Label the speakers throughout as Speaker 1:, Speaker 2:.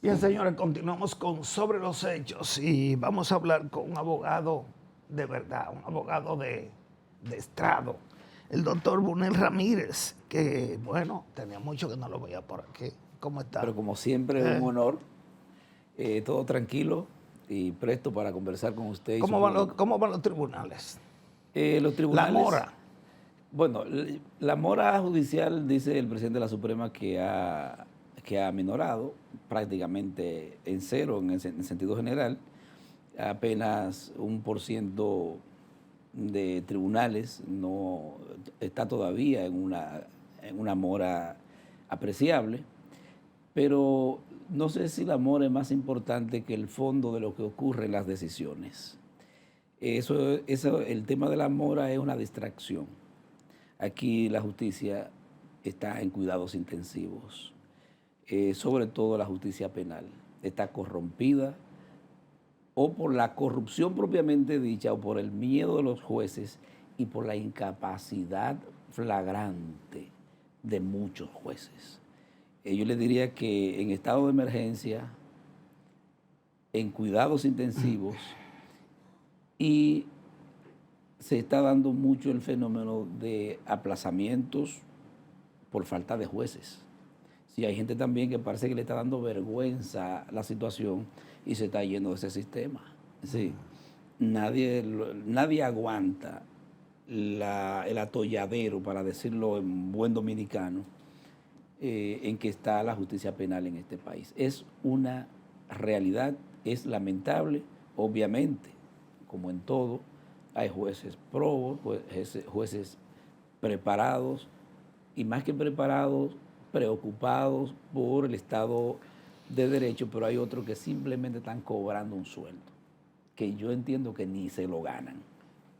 Speaker 1: Bien, señores, continuamos con Sobre los Hechos y vamos a hablar con un abogado de verdad, un abogado de estrado, el doctor Bunel Ramírez, que, bueno, tenía mucho que no lo veía por aquí. ¿Cómo está?
Speaker 2: Pero como siempre, un honor, todo tranquilo y presto para conversar con usted y su público.
Speaker 1: ¿Cómo van los tribunales?
Speaker 2: Los
Speaker 1: La
Speaker 2: tribunales,
Speaker 1: mora.
Speaker 2: bueno, la mora judicial, dice el presidente de la Suprema, que ha minorado prácticamente en cero en sentido general. Apenas 1% de tribunales no está todavía en una mora apreciable. Pero no sé si el amor es más importante que el fondo de lo que ocurre en las decisiones. El tema de la mora es una distracción. Aquí la justicia está en cuidados intensivos, sobre todo la justicia penal. Está corrompida o por la corrupción propiamente dicha o por el miedo de los jueces y por la incapacidad flagrante de muchos jueces. Yo le diría que en estado de emergencia, en cuidados intensivos, y se está dando mucho el fenómeno de aplazamientos por falta de jueces. Sí, hay gente también que parece que le está dando vergüenza la situación y se está yendo de ese sistema. Sí, nadie aguanta el atolladero, para decirlo en buen dominicano, en que está la justicia penal en este país. Es una realidad, es lamentable, obviamente, como en todo, hay jueces probos, jueces preparados, y más que preparados, preocupados por el Estado de Derecho, pero hay otros que simplemente están cobrando un sueldo, que yo entiendo que ni se lo ganan.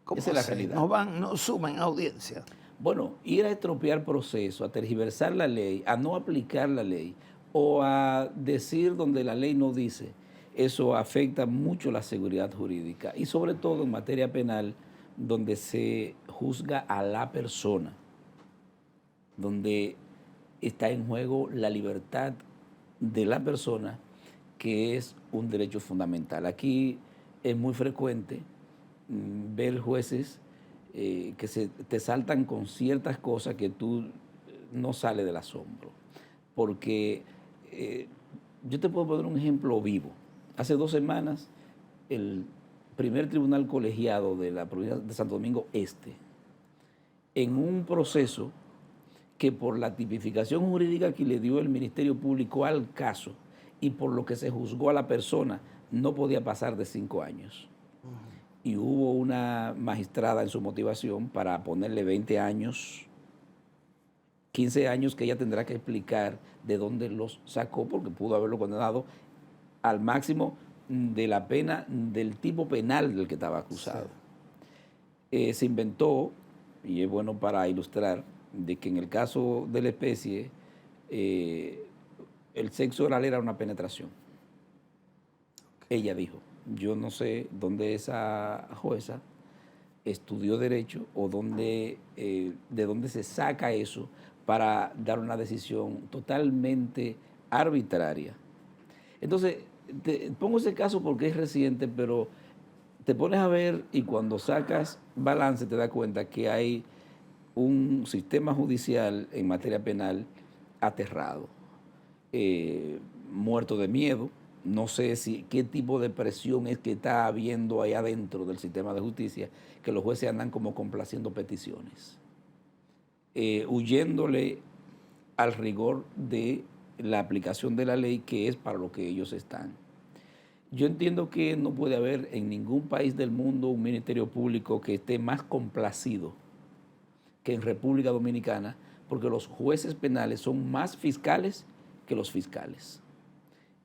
Speaker 1: ¿Cómo
Speaker 2: Esa es la
Speaker 1: así?
Speaker 2: realidad.
Speaker 1: No suben audiencia.
Speaker 2: Bueno, ir a estropear proceso, a tergiversar la ley, a no aplicar la ley o a decir donde la ley no dice, eso afecta mucho la seguridad jurídica y sobre todo en materia penal, donde se juzga a la persona, donde está en juego la libertad de la persona, que es un derecho fundamental. Aquí es muy frecuente ver jueces que te saltan con ciertas cosas que tú no sales del asombro. Porque yo te puedo poner un ejemplo vivo. Hace 2 semanas, el primer tribunal colegiado de la provincia de Santo Domingo Este, en un proceso que por la tipificación jurídica que le dio el Ministerio Público al caso y por lo que se juzgó a la persona, no podía pasar de 5 años. Y hubo una magistrada en su motivación para ponerle 20 años, 15 años, que ella tendrá que explicar de dónde los sacó, porque pudo haberlo condenado al máximo de la pena del tipo penal del que estaba acusado. Sí. Se inventó, y es bueno para ilustrar, de que en el caso de la especie, el sexo oral era una penetración. Ella dijo. Yo no sé dónde esa jueza estudió derecho o de dónde se saca eso para dar una decisión totalmente arbitraria. Entonces, te pongo ese caso porque es reciente, pero te pones a ver y cuando sacas balance te das cuenta que hay un sistema judicial en materia penal aterrado, muerto de miedo. No sé qué tipo de presión es que está habiendo ahí adentro del sistema de justicia, que los jueces andan como complaciendo peticiones, huyéndole al rigor de la aplicación de la ley, que es para lo que ellos están. Yo entiendo que no puede haber en ningún país del mundo un ministerio público que esté más complacido que en República Dominicana, porque los jueces penales son más fiscales que los fiscales.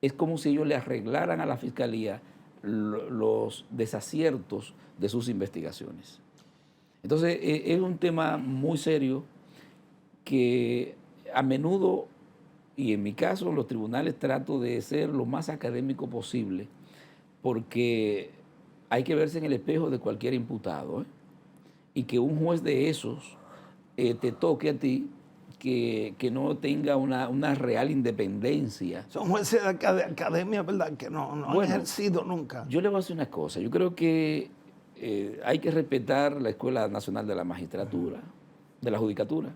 Speaker 2: Es como si ellos le arreglaran a la fiscalía los desaciertos de sus investigaciones. Entonces, es un tema muy serio que a menudo, y en mi caso, en los tribunales trato de ser lo más académico posible, porque hay que verse en el espejo de cualquier imputado, y que un juez de esos te toque a ti, que no tenga una real independencia.
Speaker 1: Son jueces de academia, ¿verdad? Que no han ejercido nunca.
Speaker 2: Yo le voy a decir una cosa. Yo creo que hay que respetar la Escuela Nacional de la Magistratura, de la Judicatura,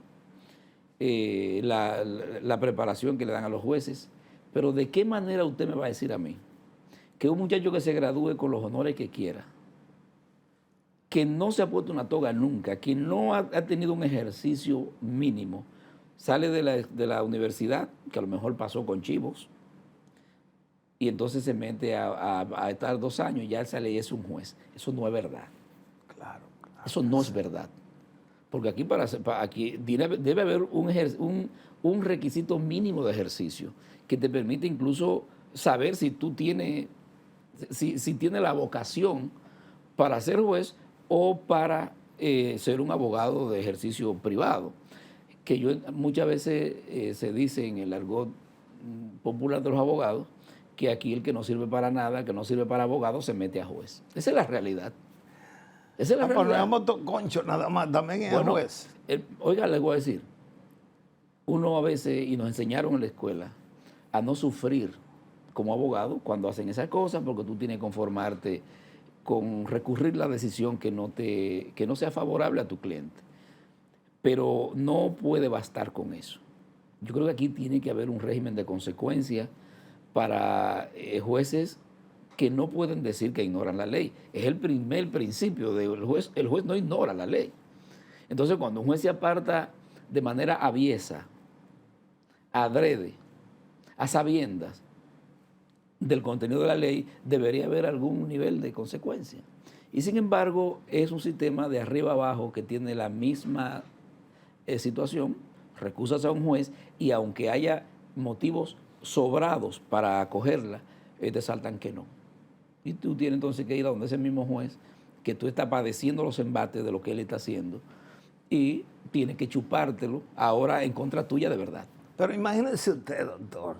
Speaker 2: la preparación que le dan a los jueces. Pero ¿de qué manera usted me va a decir a mí que un muchacho que se gradúe con los honores que quiera, que no se ha puesto una toga nunca, que no ha tenido un ejercicio mínimo, sale de la universidad, que a lo mejor pasó con chivos, y entonces se mete a estar 2 años y ya sale y es un juez? Eso no es verdad.
Speaker 1: Claro.
Speaker 2: Eso no es verdad. Porque aquí debe haber un requisito mínimo de ejercicio que te permite incluso saber si tú tienes, si tienes la vocación para ser juez o para ser un abogado de ejercicio privado. Que muchas veces se dice en el argot popular de los abogados que aquí el que no sirve para nada, que no sirve para abogado, se mete a juez. Esa es la realidad. Esa es la realidad.
Speaker 1: Ponemos concho nada más, también es juez.
Speaker 2: Oiga, les voy a decir, uno a veces, y nos enseñaron en la escuela, a no sufrir como abogado cuando hacen esas cosas, porque tú tienes que conformarte con recurrir la decisión que no sea favorable a tu cliente. Pero no puede bastar con eso. Yo creo que aquí tiene que haber un régimen de consecuencias para jueces que no pueden decir que ignoran la ley. Es el primer principio del juez. El juez no ignora la ley. Entonces, cuando un juez se aparta de manera aviesa, adrede, a sabiendas del contenido de la ley, debería haber algún nivel de consecuencia. Y sin embargo, es un sistema de arriba abajo que tiene la misma situación, recusas a un juez y aunque haya motivos sobrados para acogerla, te saltan que no. Y tú tienes entonces que ir a donde ese mismo juez, que tú estás padeciendo los embates de lo que él está haciendo, y tienes que chupártelo ahora en contra tuya de verdad.
Speaker 1: Pero imagínese usted, doctor,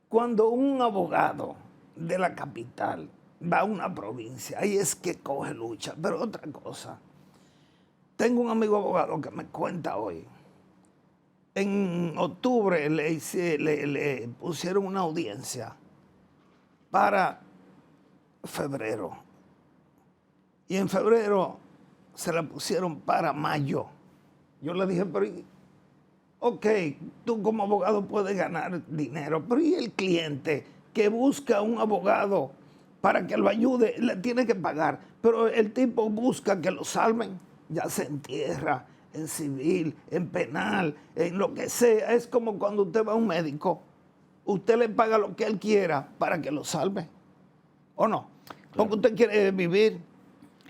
Speaker 1: cuando un abogado de la capital va a una provincia, ahí es que coge lucha. Pero otra cosa, tengo un amigo abogado que me cuenta hoy. En octubre le pusieron una audiencia para febrero. Y en febrero se la pusieron para mayo. Yo le dije, pero ok, tú como abogado puedes ganar dinero, pero ¿y el cliente que busca un abogado para que lo ayude? Le tiene que pagar, pero el tipo busca que lo salven, ya sea en tierra, en civil, en penal, en lo que sea. Es como cuando usted va a un médico, usted le paga lo que él quiera para que lo salve, ¿o no? Porque usted quiere vivir.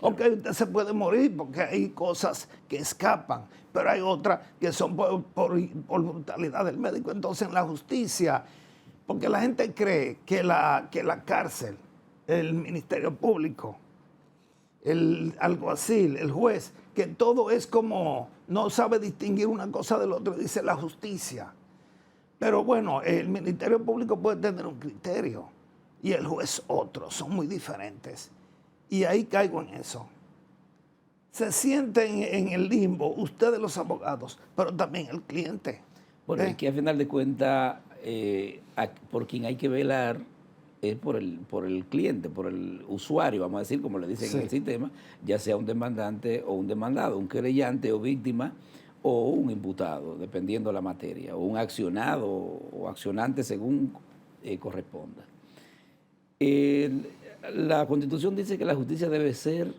Speaker 1: Ok, usted se puede morir porque hay cosas que escapan, pero hay otras que son por brutalidad del médico. Entonces, en la justicia, porque la gente cree que la cárcel, el Ministerio Público, el alguacil, el juez, que todo es como, no sabe distinguir una cosa del otro, dice la justicia. Pero bueno, el Ministerio Público puede tener un criterio y el juez otro, son muy diferentes. Y ahí caigo en eso. Se sienten en el limbo, ustedes los abogados, pero también el cliente.
Speaker 2: Bueno, es que al final de cuentas, por quien hay que velar es por el cliente, por el usuario, vamos a decir, como le dicen en el sistema, ya sea un demandante o un demandado, un querellante o víctima o un imputado, dependiendo de la materia, o un accionado o accionante según corresponda. La Constitución dice que la justicia debe ser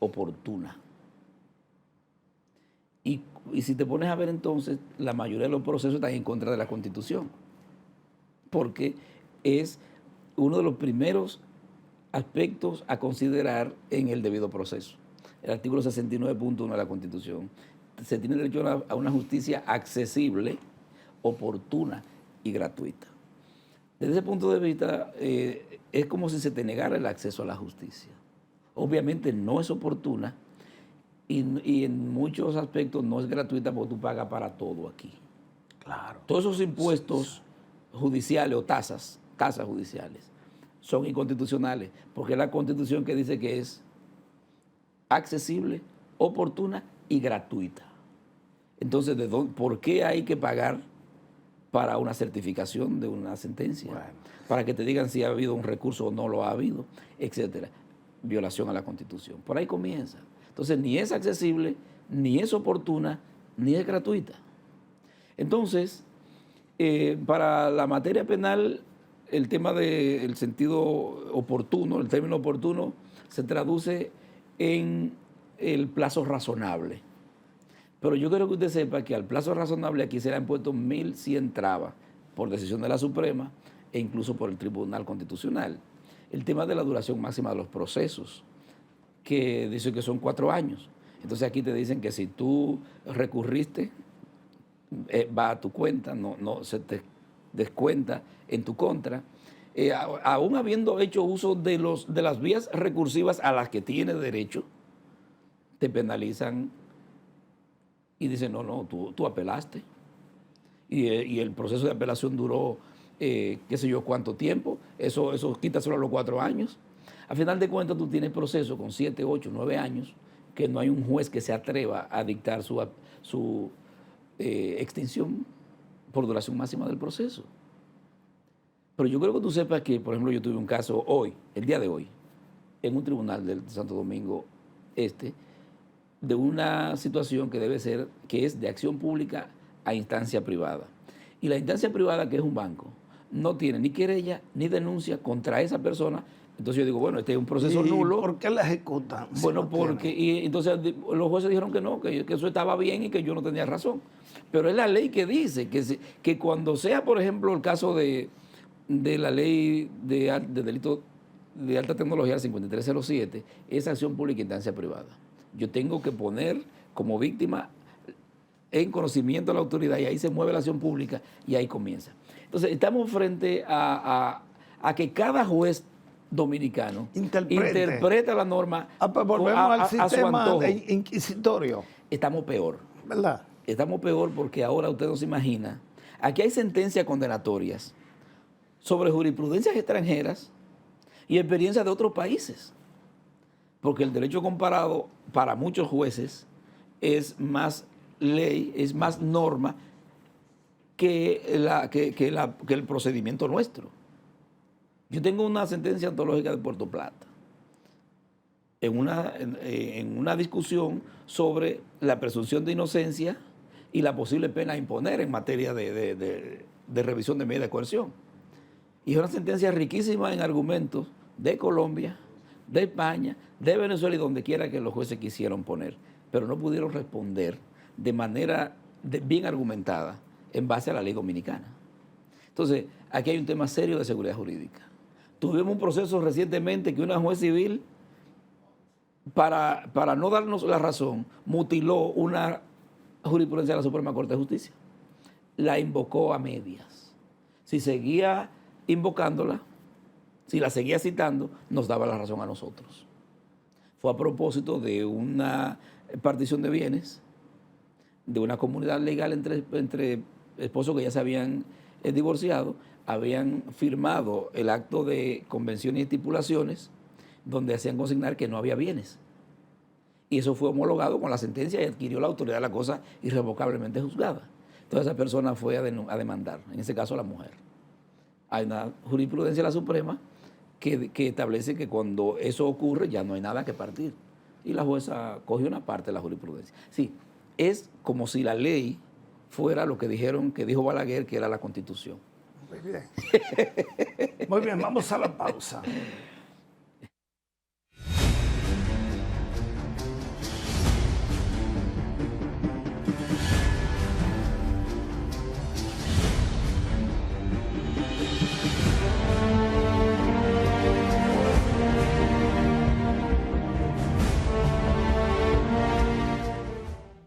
Speaker 2: oportuna. Y si te pones a ver entonces, la mayoría de los procesos están en contra de la Constitución, porque es uno de los primeros aspectos a considerar en el debido proceso. El artículo 69.1 de la Constitución. Se tiene derecho a una justicia accesible, oportuna y gratuita. Desde ese punto de vista, es como si se te negara el acceso a la justicia. Obviamente no es oportuna y en muchos aspectos no es gratuita porque tú pagas para todo aquí.
Speaker 1: Claro.
Speaker 2: Todos esos impuestos judiciales o tasas judiciales son inconstitucionales porque es la Constitución que dice que es accesible, oportuna y gratuita. Entonces, ¿por qué hay que pagar para una certificación de una sentencia?
Speaker 1: Bueno.
Speaker 2: Para que te digan si ha habido un recurso o no lo ha habido, etcétera. Violación a la Constitución. Por ahí comienza. Entonces, ni es accesible, ni es oportuna, ni es gratuita. Entonces, para la materia penal, el tema del sentido oportuno, el término oportuno, se traduce en el plazo razonable. Pero yo quiero que usted sepa que al plazo razonable aquí se le han puesto 1.100 trabas por decisión de la Suprema e incluso por el Tribunal Constitucional. El tema de la duración máxima de los procesos, que dice que son 4 años. Entonces aquí te dicen que si tú recurriste, va a tu cuenta, no se te descuenta en tu contra. Aún habiendo hecho uso de las vías recursivas a las que tienes derecho, te penalizan y dicen, no, tú apelaste. Y el proceso de apelación duró qué sé yo cuánto tiempo, eso quítaselo a los 4 años. A final de cuentas tú tienes proceso con 7, 8, 9 años que no hay un juez que se atreva a dictar su extinción por duración máxima del proceso. Pero yo creo que tú sepas que, por ejemplo, yo tuve un caso hoy, el día de hoy, en un tribunal de Santo Domingo de una situación que es de acción pública a instancia privada. Y la instancia privada, que es un banco, no tiene ni querella ni denuncia contra esa persona. Entonces yo digo, bueno, este es un proceso nulo.
Speaker 1: ¿Por qué la ejecutan?
Speaker 2: Bueno, y entonces los jueces dijeron que no, que eso estaba bien y que yo no tenía razón. Pero es la ley que dice que cuando sea, por ejemplo, el caso de la ley de delito de alta tecnología, el 5307, es acción pública e instancia privada. Yo tengo que poner como víctima en conocimiento de la autoridad y ahí se mueve la acción pública y ahí comienza. Entonces, estamos frente a que cada juez dominicano interpreta la norma
Speaker 1: pues volvemos al
Speaker 2: a su antojo.
Speaker 1: Inquisitorio.
Speaker 2: Estamos peor.
Speaker 1: ¿Verdad?
Speaker 2: Estamos peor porque ahora usted no se imagina. Aquí hay sentencias condenatorias sobre jurisprudencias extranjeras y experiencias de otros países. Porque el derecho comparado para muchos jueces es más ley, es más norma que el procedimiento nuestro. Yo tengo una sentencia antológica de Puerto Plata en una discusión sobre la presunción de inocencia y la posible pena a imponer en materia de revisión de medida de coerción. Y es una sentencia riquísima en argumentos de Colombia, de España, de Venezuela y donde quiera que los jueces quisieron poner, pero no pudieron responder de manera bien argumentada en base a la ley dominicana. Entonces, aquí hay un tema serio de seguridad jurídica. Tuvimos un proceso recientemente que una juez civil, para no darnos la razón, mutiló una jurisprudencia de la Suprema Corte de Justicia. La invocó a medias. Si seguía invocándola, si la seguía citando, nos daba la razón a nosotros. Fue a propósito de una partición de bienes, de una comunidad legal entre esposos que ya se habían divorciado, habían firmado el acto de convenciones y estipulaciones donde hacían consignar que no había bienes. Y eso fue homologado con la sentencia y adquirió la autoridad de la cosa irrevocablemente juzgada. Entonces esa persona fue a demandar, en ese caso la mujer. Hay una jurisprudencia de la Suprema que establece que cuando eso ocurre ya no hay nada que partir. Y la jueza cogió una parte de la jurisprudencia. Sí, es como si la ley fuera lo que dijo Balaguer, que era la Constitución.
Speaker 1: Muy bien. Muy bien, vamos a la pausa.